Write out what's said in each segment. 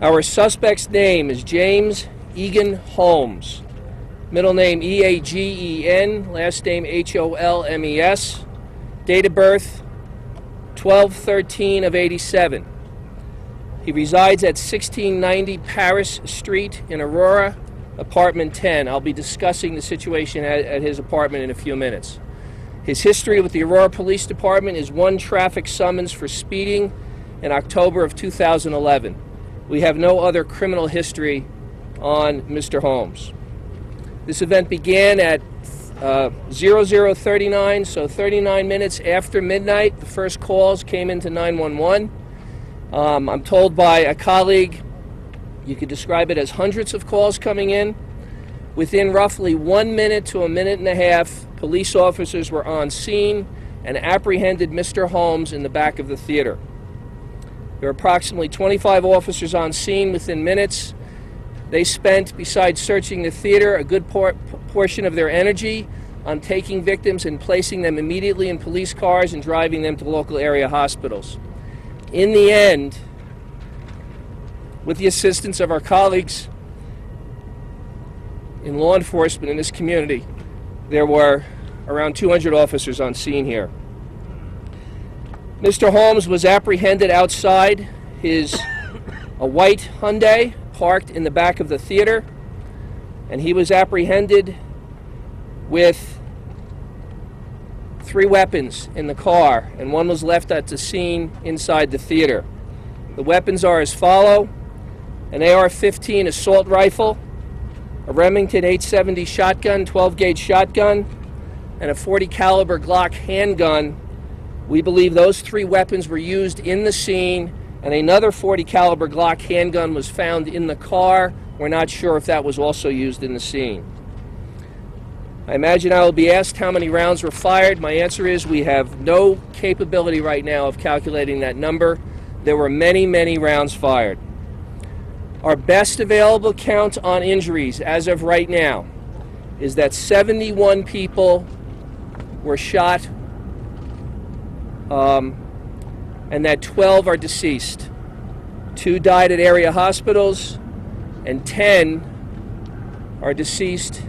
Our suspect's name is James Egan Holmes. Middle name E-A-G-E-N, last name H-O-L-M-E-S. Date of birth 12/13/87. He resides at 1690 Paris Street in Aurora, apartment 10. I'll be discussing the situation at his apartment in a few minutes. His history with the Aurora Police Department is one traffic summons for speeding in October of 2011. We have no other criminal history on Mr. Holmes. This event began at 00:39, so 39 minutes after midnight. The first calls came into 911. I'm told by a colleague, you could describe it as hundreds of calls coming in. Within roughly 1 minute to a minute and a half, police officers were on scene and apprehended Mr. Holmes in the back of the theater. There were approximately 25 officers on scene within minutes. They spent, besides searching the theater, a good portion of their energy on taking victims and placing them immediately in police cars and driving them to local area hospitals. In the end, with the assistance of our colleagues in law enforcement in this community, there were around 200 officers on scene here. Mr. Holmes was apprehended outside a white Hyundai parked in the back of the theater, and he was apprehended with 3 weapons in the car, and one was left at the scene inside the theater. The weapons are as follow: an AR-15 assault rifle, a Remington 870 shotgun, 12-gauge shotgun, and a .40 caliber Glock handgun. We believe those 3 weapons were used in the scene, and another .40 caliber Glock handgun was found in the car. We're not sure if that was also used in the scene. I imagine I will be asked how many rounds were fired. My answer is we have no capability right now of calculating that number. There were many, many rounds fired. Our best available count on injuries as of right now is that 71 people were shot, and that 12 are deceased. 2 died at area hospitals, and 10 are deceased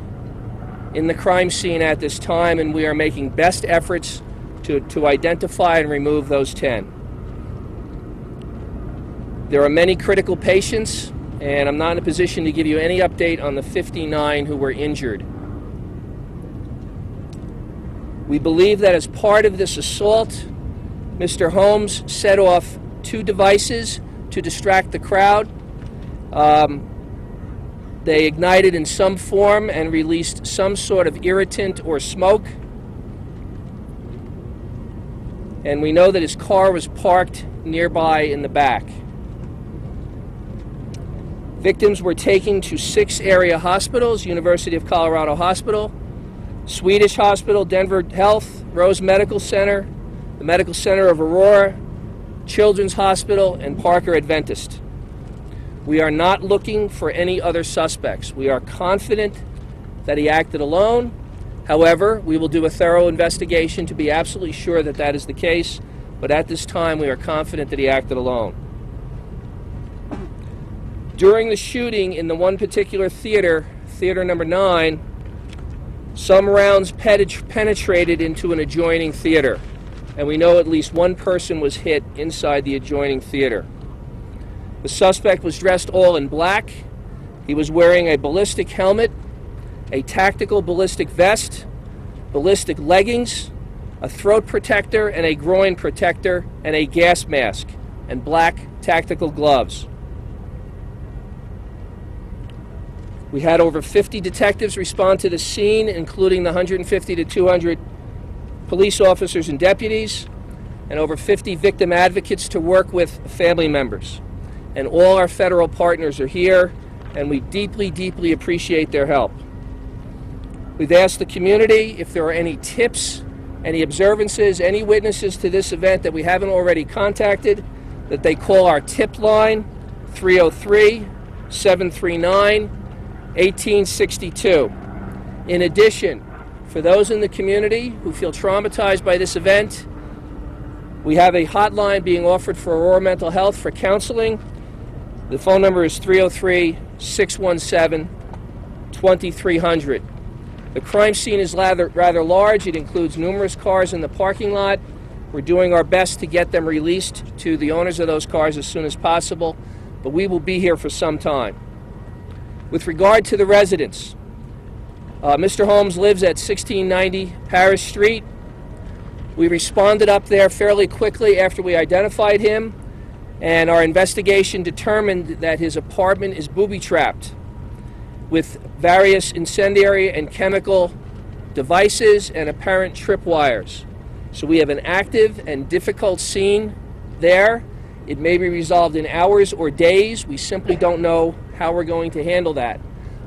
in the crime scene at this time, and we are making best efforts to identify and remove those 10. There are many critical patients, and I'm not in a position to give you any update on the 59 who were injured. We believe that as part of this assault, Mr. Holmes set off 2 devices to distract the crowd. They ignited in some form and released some sort of irritant or smoke. And we know that his car was parked nearby in the back. Victims were taken to 6 area hospitals: University of Colorado Hospital, Swedish Hospital, Denver Health, Rose Medical Center, the Medical Center of Aurora, Children's Hospital, and Parker Adventist. We are not looking for any other suspects. We are confident that he acted alone. However, we will do a thorough investigation to be absolutely sure that that is the case, but at this time we are confident that he acted alone. During the shooting in the one particular theater, theater number 9, some rounds penetrated into an adjoining theater, and we know at least 1 person was hit inside the adjoining theater. The suspect was dressed all in black. He was wearing a ballistic helmet, a tactical ballistic vest, ballistic leggings, a throat protector and a groin protector, and a gas mask, and black tactical gloves. We had over 50 detectives respond to the scene, including the 150 to 200 police officers and deputies, and over 50 victim advocates to work with family members. And all our federal partners are here, and we deeply, deeply appreciate their help. We've asked the community if there are any tips, any observances, any witnesses to this event that we haven't already contacted, that they call our tip line, 303-739-1862. In addition, for those in the community who feel traumatized by this event, we have a hotline being offered for Aurora Mental Health for counseling. The phone number is 303-617-2300. The crime scene is rather large. It includes numerous cars in the parking lot. We're doing our best to get them released to the owners of those cars as soon as possible, but we will be here for some time. With regard to the residents, Mr. Holmes lives at 1690 Paris Street. We responded up there fairly quickly after we identified him, and our investigation determined that his apartment is booby-trapped with various incendiary and chemical devices and apparent tripwires. So we have an active and difficult scene there. It may be resolved in hours or days. We simply don't know how we're going to handle that.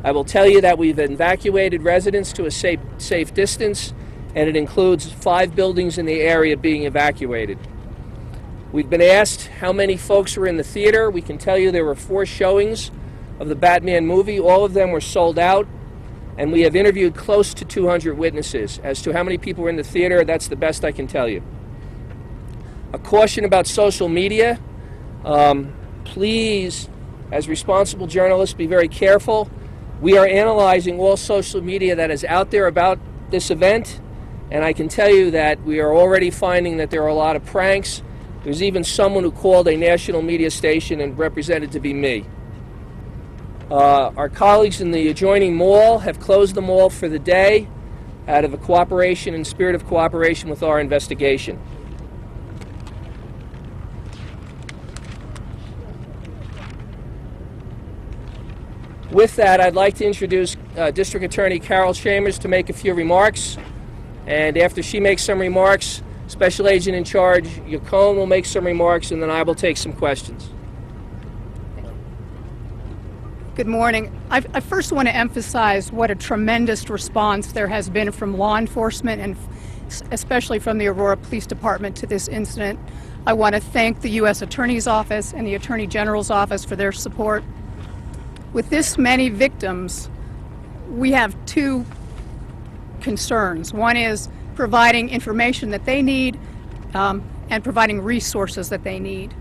I will tell you that we've evacuated residents to a safe distance, and it includes 5 buildings in the area being evacuated. We've been asked how many folks were in the theater. We can tell you there were 4 showings of the Batman movie. All of them were sold out, and we have interviewed close to 200 witnesses. As to how many people were in the theater, that's the best I can tell you. A caution about social media. Please, as responsible journalists, be very careful. We are analyzing all social media that is out there about this event, and I can tell you that we are already finding that there are a lot of pranks. There's even someone who called a national media station and represented to be me. Our colleagues in the adjoining mall have closed the mall for the day out of a cooperation and spirit of cooperation with our investigation. With that, I'd like to introduce District Attorney Carol Chambers to make a few remarks. And after she makes some remarks, Special Agent in Charge Yacone will make some remarks, and then I will take some questions. Good morning. I first want to emphasize what a tremendous response there has been from law enforcement and especially from the Aurora Police Department to this incident. I want to thank the U.S. Attorney's Office and the Attorney General's Office for their support. With this many victims, we have 2 concerns. One is providing information that they need and providing resources that they need.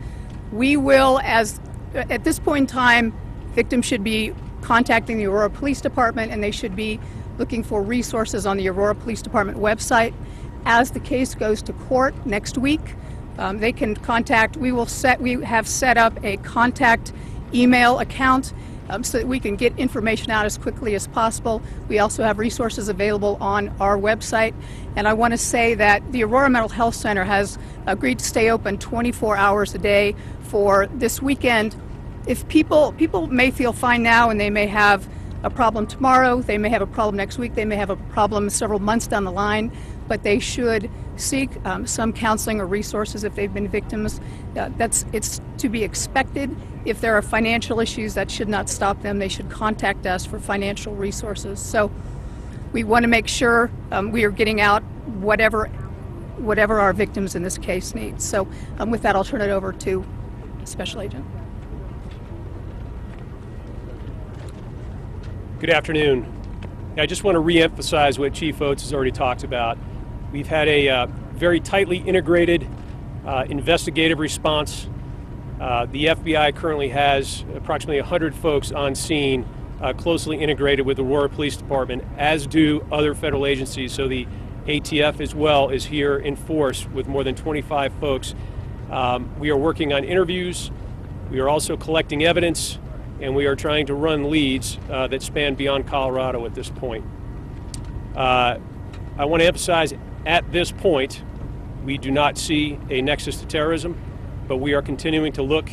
We will, at this point in time, victims should be contacting the Aurora Police Department, and they should be looking for resources on the Aurora Police Department website. As the case goes to court next week, they can contact. We have set up a contact email account so that we can get information out as quickly as possible. We also have resources available on our website. And I want to say that the Aurora Mental Health Center has agreed to stay open 24 hours a day for this weekend. If people may feel fine now and they may have a problem tomorrow, they may have a problem next week, they may have a problem several months down the line, but they should seek some counseling or resources if they've been victims. It's to be expected. If there are financial issues, that should not stop them. They should contact us for financial resources. So we want to make sure we are getting out whatever our victims in this case need. So with that, I'll turn it over to Special Agent. Good afternoon. I just want to re-emphasize what Chief Oates has already talked about. We've had a very tightly integrated investigative response. The FBI currently has approximately 100 folks on scene, closely integrated with the Aurora Police Department, as do other federal agencies. So the ATF as well is here in force with more than 25 folks. We are working on interviews. We are also collecting evidence, and we are trying to run leads that span beyond Colorado at this point. I want to emphasize, at this point, we do not see a nexus to terrorism, but we are continuing to look,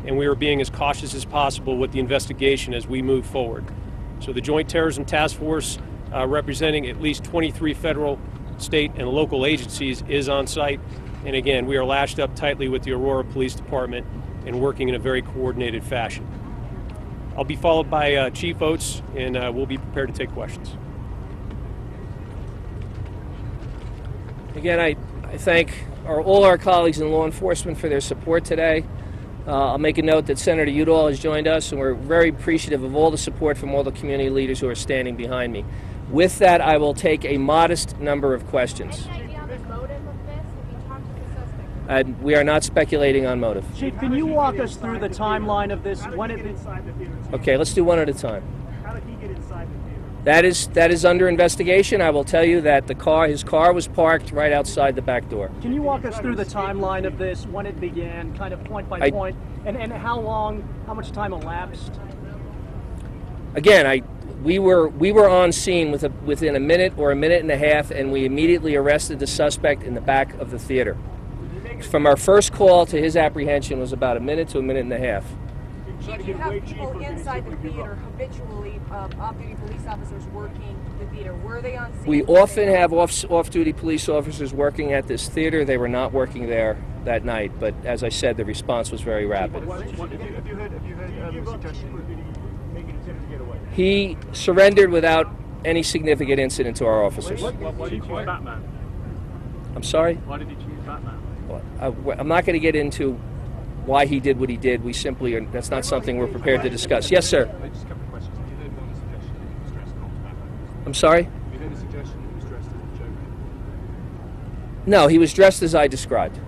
and we are being as cautious as possible with the investigation as we move forward. So the Joint Terrorism Task Force, representing at least 23 federal, state, and local agencies, is on site. And again, we are lashed up tightly with the Aurora Police Department and working in a very coordinated fashion. I'll be followed by Chief Oates, and we'll be prepared to take questions. Again, I thank all our colleagues in law enforcement for their support today. I'll make a note that Senator Udall has joined us, and we're very appreciative of all the support from all the community leaders who are standing behind me. With that, I will take a modest number of questions. Any idea on the motive of this? Have you talked to the suspect And we are not speculating on motive. Chief, can you walk us through the timeline of this? When it inside the theater? Okay, let's do one at a time. How did he get inside the theater? That is under investigation. I will tell you that his car was parked right outside the back door. Can you walk us through the timeline of this, when it began, kind of point by point, and how much time elapsed? Again, we were on scene within a minute or a minute and a half, and we immediately arrested the suspect in the back of the theater. From our first call to his apprehension was about a minute to a minute and a half. Chief, you have people inside the theater habitually, off-duty police officers working the theater. Were they on scene? We often have off-duty police officers working at this theater. They were not working there that night, but as I said, the response was very rapid. Have you heard suggestion? Making an attempt to get away? He surrendered without any significant incident to our officers. Why did you choose Batman? I'm sorry? Why did you choose Batman? I'm not going to get into why he did what he did. We simply that's not something we're prepared to discuss. Yes, sir. Just a couple of questions. Have you heard one suggestion that he was dressed as Batman? I'm sorry? Have you heard a suggestion that he was dressed as a Joker? No, he was dressed as I described.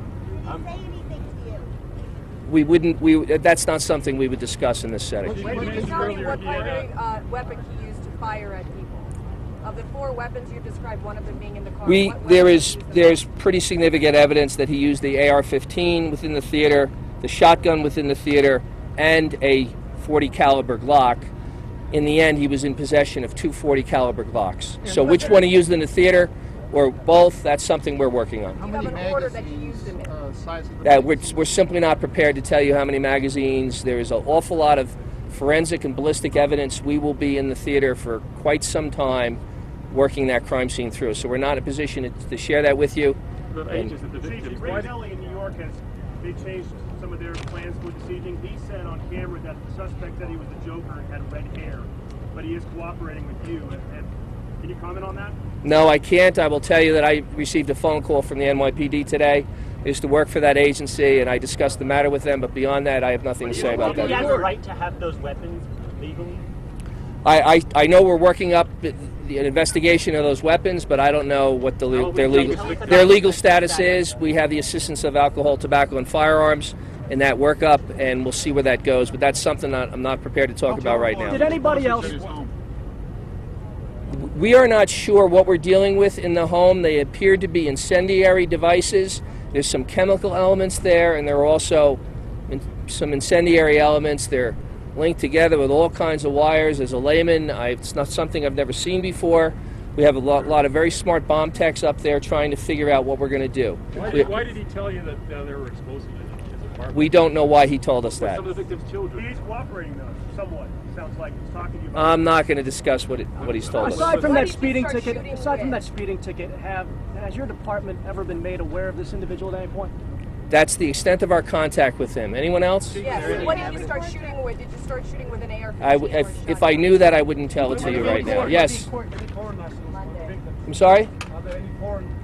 We wouldn't. That's not something we would discuss in this setting. Can you tell me what primary weapon he used to fire at people? Of the 4 weapons you described, one of them being in the car. There's pretty significant evidence that he used the AR-15 within the theater, the shotgun within the theater, and a .40 caliber Glock. In the end, he was in possession of 2 .40 caliber Glocks. So which one he used in the theater, or both, that's something we're working on. Do you have an order that he used them in? That we're simply not prepared to tell you how many magazines. There is an awful lot of forensic and ballistic evidence. We will be in the theater for quite some time working that crime scene through. So we're not in a position to share that with you. The ages of the Chief, victims. Ray Kelly in New York they changed some of their plans for this evening. He said on camera that the suspect said he was the Joker and had red hair, but he is cooperating with you. And can you comment on that? No, I can't. I will tell you that I received a phone call from the NYPD today. I used to work for that agency, and I discussed the matter with them, but beyond that, I have nothing to say about that. Do you have the right to have those weapons legally? I know we're working up an investigation of those weapons, but I don't know what their legal status is. We have the assistance of alcohol, tobacco, and firearms in that workup, and we'll see where that goes. But that's something that I'm not prepared to talk about right now. Did anybody else? We are not sure what we're dealing with in the home. They appear to be incendiary devices. There's some chemical elements there, and there are also some incendiary elements. They're linked together with all kinds of wires. As a layman, it's not something I've never seen before. We have a lot of very smart bomb techs up there trying to figure out what we're going to do. Why did he tell you that they were explosive in his apartment? We don't know why he told us that. Some of the victims' children. He's cooperating though, somewhat. Sounds like he's talking to you about. I'm not going to discuss what he's told us. Aside from Why that did you speeding start ticket, shooting with? has your department ever been made aware of this individual at any point? That's the extent of our contact with him. Anyone else? Yes. What did you start shooting with? Did you start shooting with an AR-15? If I knew that, I wouldn't tell it to you right now. Yes. I'm sorry?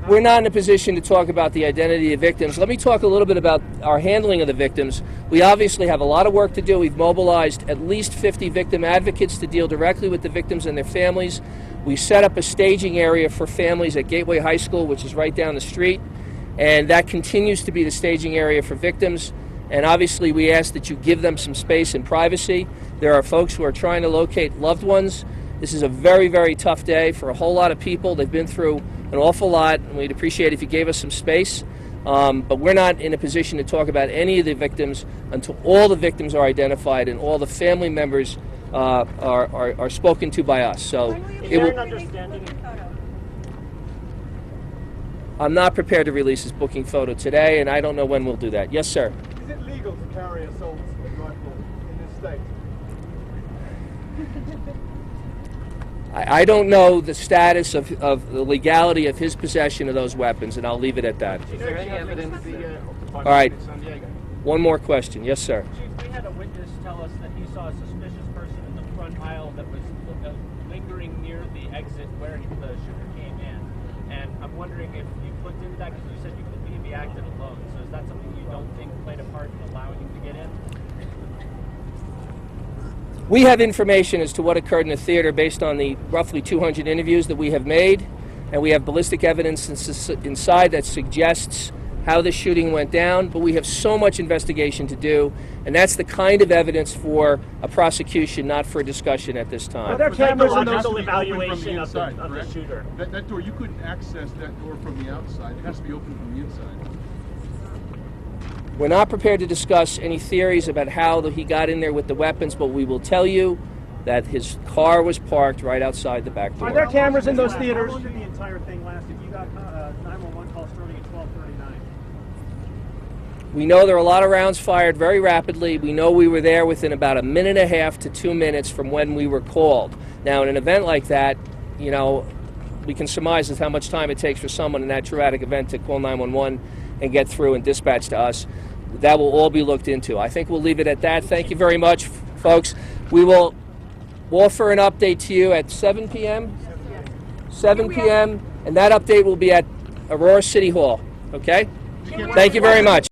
We're not in a position to talk about the identity of victims. Let me talk a little bit about our handling of the victims. We obviously have a lot of work to do. We've mobilized at least 50 victim advocates to deal directly with the victims and their families. We set up a staging area for families at Gateway High School, which is right down the street, and that continues to be the staging area for victims. And obviously we ask that you give them some space and privacy. There are folks who are trying to locate loved ones. This is a very, very tough day for a whole lot of people. They've been through an awful lot, and we'd appreciate if you gave us some space. But we're not in a position to talk about any of the victims until all the victims are identified and all the family members are spoken to by us. So I'm not prepared to release his booking photo today, and I don't know when we'll do that. Yes, sir. Is it legal to carry assault rifle in this state? I don't know the status of the legality of his possession of those weapons, and I'll leave it at that. Is there any evidence All right. in San Diego? One more question. Yes, sir. Chief, we had a witness tell us that he saw a suspicious person in the front aisle that was lingering near the exit where the shooter came in. And I'm wondering if you looked into that, because you said you could be acted alone. So is that something you don't think played a part in allowing him to get in? We have information as to what occurred in the theater based on the roughly 200 interviews that we have made, and we have ballistic evidence inside that suggests how the shooting went down, but we have so much investigation to do, and that's the kind of evidence for a prosecution, not for a discussion at this time. Are there cameras in those Has to be open from evaluation of inside, the correct? shooter? That door, you couldn't access that door from the outside. It has to be open from the inside. We're not prepared to discuss any theories about how he got in there with the weapons, but we will tell you that his car was parked right outside the back door. Are there cameras in those How theaters? long did the entire thing last? If you got 911 call starting at 12:39. We know there are a lot of rounds fired very rapidly. We know we were there within about a minute and a half to 2 minutes from when we were called. Now, in an event like that, you know, we can surmise as how much time it takes for someone in that traumatic event to call 911 and get through and dispatch to us. That will all be looked into. I think we'll leave it at that. Thank you very much, folks. We will offer an update to you at 7 p.m. 7 p.m. and that update will be at Aurora City Hall. Okay? Thank you very much.